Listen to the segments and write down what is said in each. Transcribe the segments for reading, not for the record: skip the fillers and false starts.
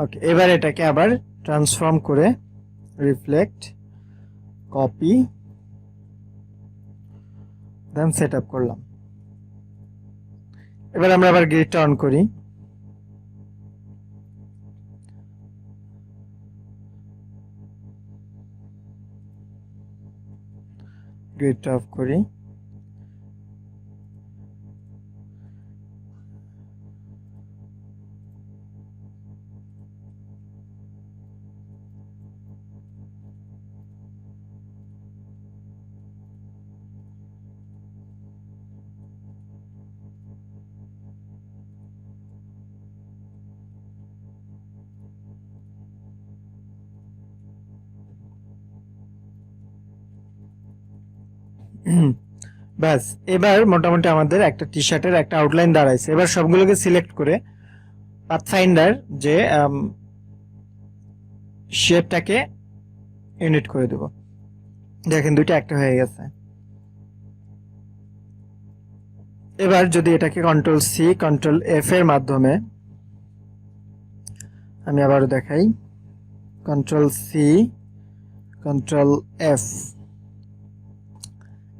ওকে, এবার এটাকে আবার ট্রান্সফর্ম করে রিফ্লেক্ট, কপি, দেন সেট আপ করলাম। এবার আমরা আবার গ্রিডটা অন করি। গ্রিডটা অফ করি। ব্যাস, এবার মোটামুটি আমাদের একটা টি শার্টের একটা আউটলাইন দাঁড়াইছে। এবার সবগুলোকে সিলেক্ট করে পাথফাইন্ডার যে শেপটাকে ইউনিট করে দেব। দেখেন দুইটা একটা হয়ে গেছে। এবার যদি এটাকে কন্ট্রোল সি কন্ট্রোল এফ এর মাধ্যমে আমি আবারও দেখাই, কন্ট্রোল সি কন্ট্রোল এফ,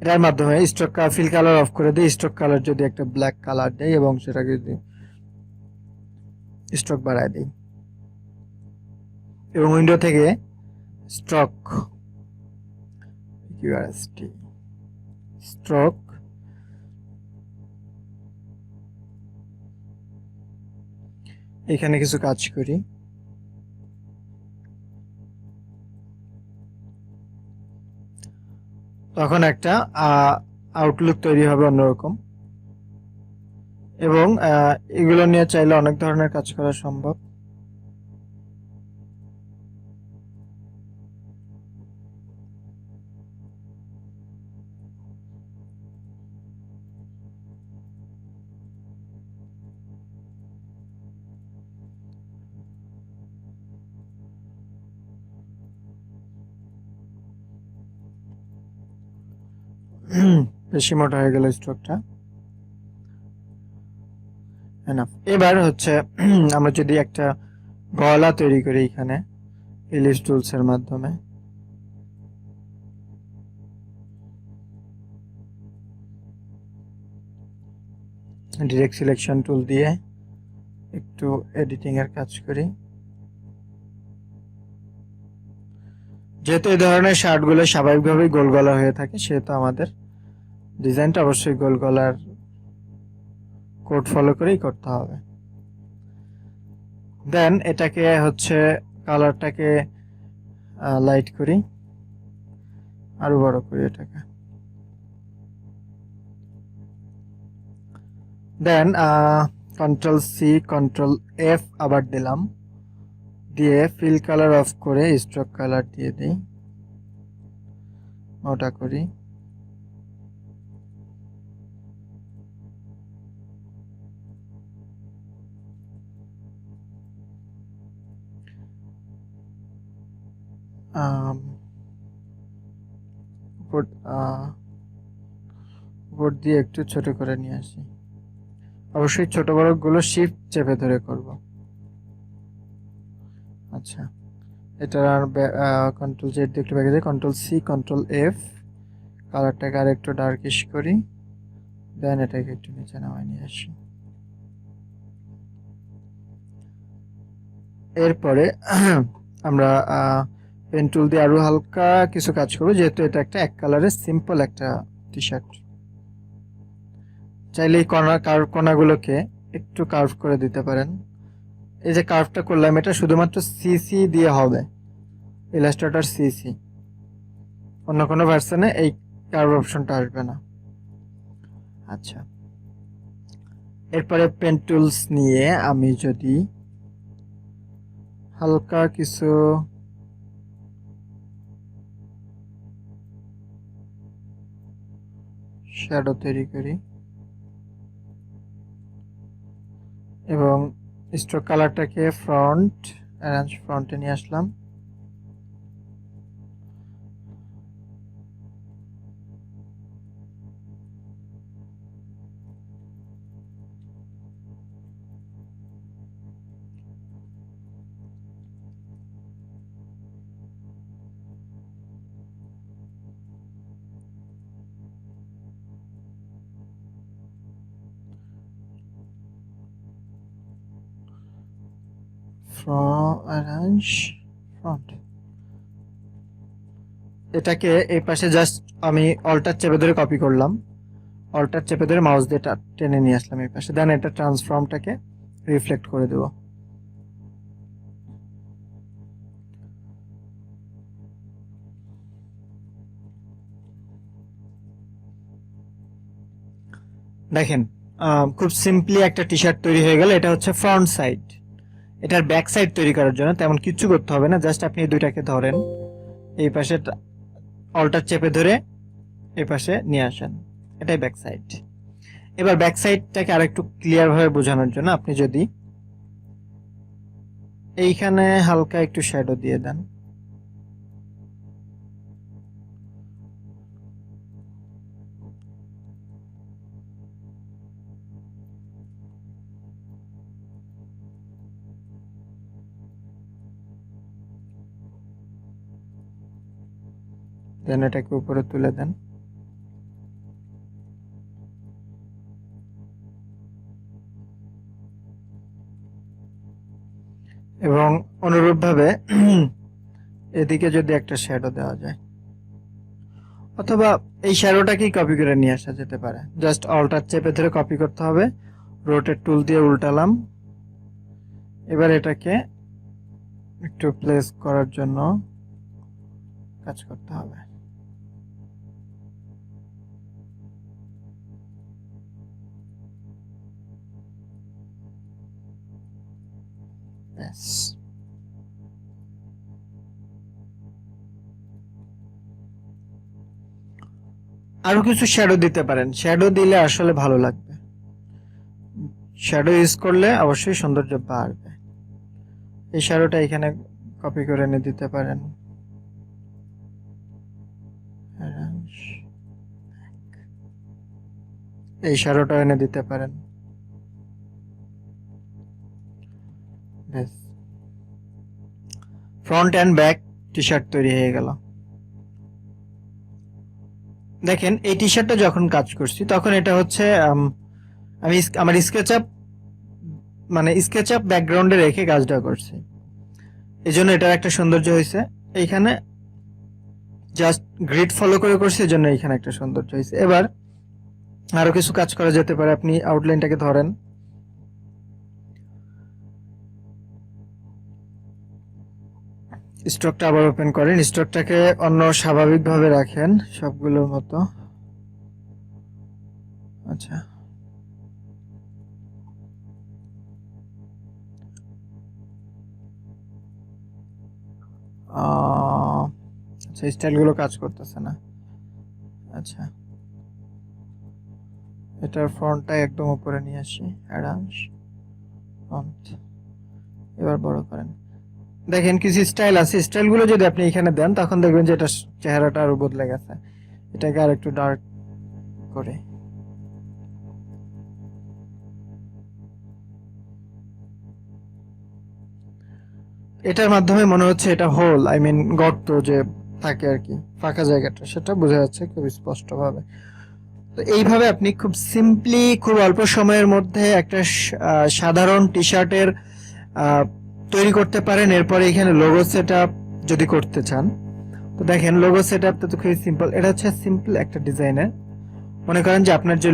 এটার মাধ্যমে স্ট্রোক ফিল কালার অফ করে দিই। স্ট্রোক কালার যদি একটা ব্ল্যাক কালার দেই এবং সেটাকে যদি স্ট্রোক বাড়ায় দিই এবং উইন্ডো থেকে স্ট্রোক স্ট্রোক এখানে কিছু কাজ করি। তখন একটা আউটলুক তৈরি হবে অন্যরকম। এবং এগুলো নিয়ে চাইলে অনেক ধরনের কাজ করা সম্ভব। বেশি মোটা হয়ে গেল স্ট্রোকটা। এবার হচ্ছে আমরা যদি একটা গলা তৈরি করি এখানে ইলিশ টুলস এর মাধ্যমে, ডিরেক্ট সিলেকশন টুল দিয়ে একটু এডিটিং এর কাজ করি। যেহেতু এই ধরনের শার্ট গুলো স্বাভাবিকভাবেই গোল গলা হয়ে থাকে, সেহেতু আমাদের ডিজাইনটা অবশ্যই গোল গলার কোড ফলো করেই করতে হবে। দেন এটাকে হচ্ছে কালারটাকে লাইট করি, আরো বড় করি এটাকে। দেন কন্ট্রোল সি কন্ট্রোল এফ আবার দিলাম, দিয়ে ফিল কালার অফ করে স্ট্রোক কালার দিয়ে দিই, ওটা করি। উপর দিয়ে একটু ছোট করে নিয়ে আসি। অবশ্যই ছোট বড় গুলো শিফট চেপে ধরে করব। আচ্ছা, এটা কন্ট্রোল জেড দিয়ে একটু ব্যাকে যাই, কন্ট্রোল সি কন্ট্রোল এফ, কালারটাকে আর একটু ডার্কিশ করি, দেন এটাকে একটু নিচে নামাই নিয়ে আসি। এরপরে আমরা পেন টুল দিয়ে আরো হালকা কিছু কাজ করবো, যেহেতু এটা একটা এক কালারের সিম্পল একটা টি শার্ট। চাইলে এই কোনাগুলোকে একটু কার্ভ করে দিতে পারেন। এই যে কার্ভটা করলাম, এটা শুধুমাত্র সিসি দিয়ে হবে, ইলাস্ট্রেটর সিসি, অন্য কোনো ভার্সনে এই কার্ভ অপশনটা আসবে না। আচ্ছা, এরপরে পেন টুলস নিয়ে আমি যদি হালকা কিছু শ্যাডো তৈরি করি এবং স্ট্রোক কালারটাকে ফ্রন্টে নিয়ে আসলাম। arrange front, এটাকে এই পাশে জাস্ট আমি অল্টার চেপে ধরে কপি করলাম, অল্টার চেপে ধরে মাউস দিয়ে টেনে নিয়ে আসলাম এই পাশে, দেন এটা ট্রান্সফর্মটাকে রিফ্লেক্ট করে দেব। দেখেন খুব সিম্পলি একটা টি শার্ট তৈরি হয়ে গেল। এটা হচ্ছে ফ্রন্ট সাইড। এটার ব্যাক সাইড তৈরি করার জন্য তেমন কিছু করতে হবে না, জাস্ট আপনি এই দুইটাকে ধরেন, এই পাশে অল্টার চেপে ধরে এই পাশে নিয়ে আসেন, এটাই ব্যাক সাইড। এবার ব্যাক সাইডটাকে আরেকটু ক্লিয়ার ভাবে বোঝানোর জন্য আপনি যদি এইখানে হালকা একটু শ্যাডো দিয়ে দেন, দেন এটাকে উপরে তুলে দেন, এবং অনুরূপভাবে এদিকে যদি একটা শ্যাডো দেওয়া যায়, অথবা এই শ্যাডোটাকেই কপি করে নিয়ে আসা যেতে পারে। জাস্ট অল্টার চেপে ধরে কপি করতে হবে, রোটেট টুল দিয়ে উল্টালাম, এবার এটাকে একটু প্লেস করার জন্য কাজ করতে হবে। আরো কিছু শ্যাডো দিতে পারেন, শ্যাডো দিলে আসলে ভালো লাগবে, শ্যাডো ইউজ করলে অবশ্যই সৌন্দর্য বাড়বে। এই শ্যাডোটা এখানে কপি করে এনে দিতে পারেন, এই শ্যাডোটা এনে দিতে পারেন। Front end back T shirt তৈরি হয়ে গেল। দেখেন এই টি শার্টটা যখন কাজ করছি তখন এটা হচ্ছে আমি আমার স্কেচআপ ব্যাকগ্রাউন্ডে রেখে কাজটা করছি, এই জন্য এটার একটা সৌন্দর্য হয়েছে। এইখানে জাস্ট গ্রিড ফলো করে করছি, এই জন্য এইখানে একটা সৌন্দর্য হয়েছে। এবার আরো কিছু কাজ করা যেতে পারে, আপনি আউটলাইনটাকে ধরেন, স্টকটা আবার ওপেন করেন, স্টকটাকে অন্য স্বাভাবিকভাবে রাখেন সবগুলোর মতো। আচ্ছা, আচ্ছা স্টাইলগুলো কাজ করতেছে না। আচ্ছা, এটার ফ্রন্টটা একদম উপরে নিয়ে আসি, অ্যারেঞ্জ ফ্রন্ট, এবার বড় করেন। দেখেন কিছু স্টাইল আছে, স্টাইলগুলো যদি আপনি এখানে দেন তখন দেখবেন যে এটা চেহারাটা আরো বদলে গেছে। এটাকে আর একটু ডার্ক করে, এটার মাধ্যমে মনে হচ্ছে এটা হোল, আই মিন গর্ত যে থাকে আর কি, ফাঁকা জায়গাটা, সেটা বোঝা যাচ্ছে খুব স্পষ্টভাবে। তো এইভাবে আপনি খুব সিম্পলি খুব অল্প সময়ের মধ্যে একটা সাধারণ টি শার্টের তৈরি করতে পারেন। এরপরে এখানে লোগো সেটআপ যদি করতে চান তো দেখেন লোগো সেটআপটা তো খুবই সিম্পল। এটা হচ্ছে সিম্পল একটা ডিজাইনের, মনে করেন যে আপনার যে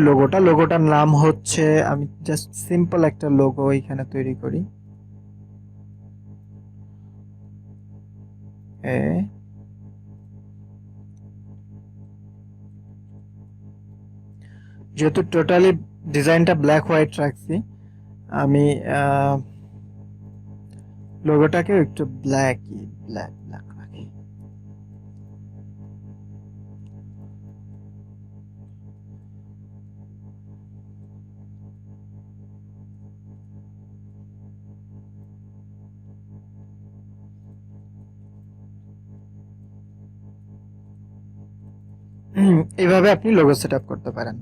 লোগোটার নাম হচ্ছে, আমি জাস্ট সিম্পল একটা লোগো এখানে তৈরি করি, যেহেতু টোটালি ডিজাইনটা ব্ল্যাক হোয়াইট রাখছি, আমি লোগোটাকে একটু ব্ল্যাক রাখি। এইভাবে আপনি লোগো সেটআপ করতে পারেন।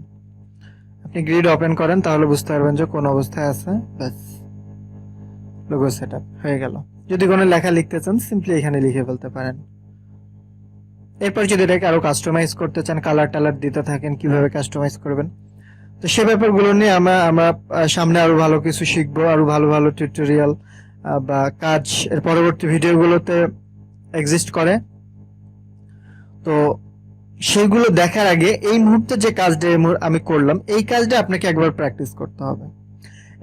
আপনি গ্রিড ওপেন করেন তাহলে বুঝতে পারবেন যে কোন অবস্থায় আছে, ব্যাস লোগো সেটআপ হয়ে গেল। যদি কোনো লেখা লিখতে চান সিম্পলি এখানে লিখে ফেলতে পারেন। এরপর যদি এটাকে আরো কাস্টমাইজ করতে চান, কালার টালার দিতে থাকেন, কিভাবে কাস্টমাইজ করবেন, তো সে ব্যাপারগুলো নিয়ে আমরা সামনে আরো ভালো কিছু শিখবো, আরো ভালো ভালো টিউটোরিয়াল বা কাজ এর পরবর্তী ভিডিওগুলোতে এক্সিস্ট করে। তো সেগুলো দেখার আগে এই মুহূর্তে যে কাজটা আমি করলাম এই কাজটা আপনাকে একবার প্র্যাকটিস করতে হবে।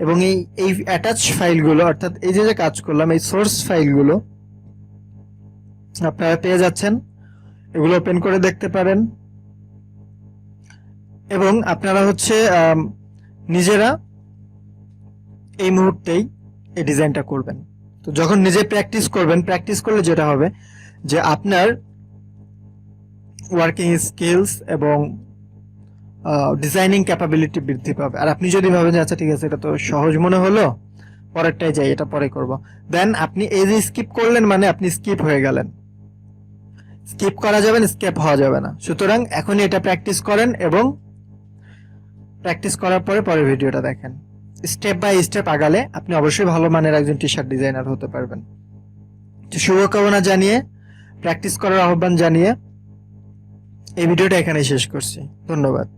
এবং এই অ্যাটাচ ফাইলগুলো অর্থাৎ এই যে কাজ করলাম এই সোর্স ফাইলগুলো আপনারা পেয়ে যাচ্ছেন, এগুলো ওপেন করে দেখতে পারেন এবং আপনারা নিজেরা এই মুহূর্তেই এই ডিজাইনটা করবেন। তো যখন নিজে প্র্যাকটিস করবেন, প্র্যাকটিস করলে যেটা হবে যে আপনার ওয়ার্কিং স্কিলস এবং ডিজাইনিং ক্যাপাবিলিটি বৃদ্ধি পাবে। আর আপনি যদি ভাবেন যে আচ্ছা ঠিক আছে এটা তো সহজ মনে হলো, পরেরটাই যাই, এটা পরে করব, দেন আপনি এই যে স্কিপ করলেন মানে আপনি স্কিপ হয়ে গেলেন। স্কিপ করা যাবে না, স্কিপ হওয়া যাবে না। সুতরাং এখনই এটা প্র্যাকটিস করেন এবং প্র্যাকটিস করার পরে পরের ভিডিওটা দেখেন। স্টেপ বাই স্টেপ আগালে আপনি অবশ্যই ভালো মানের একজন টি শার্ট ডিজাইনার হতে পারবেন। শুভকামনা জানিয়ে, প্র্যাকটিস করার আহ্বান জানিয়ে এই ভিডিওটা এখানেই শেষ করছি। ধন্যবাদ।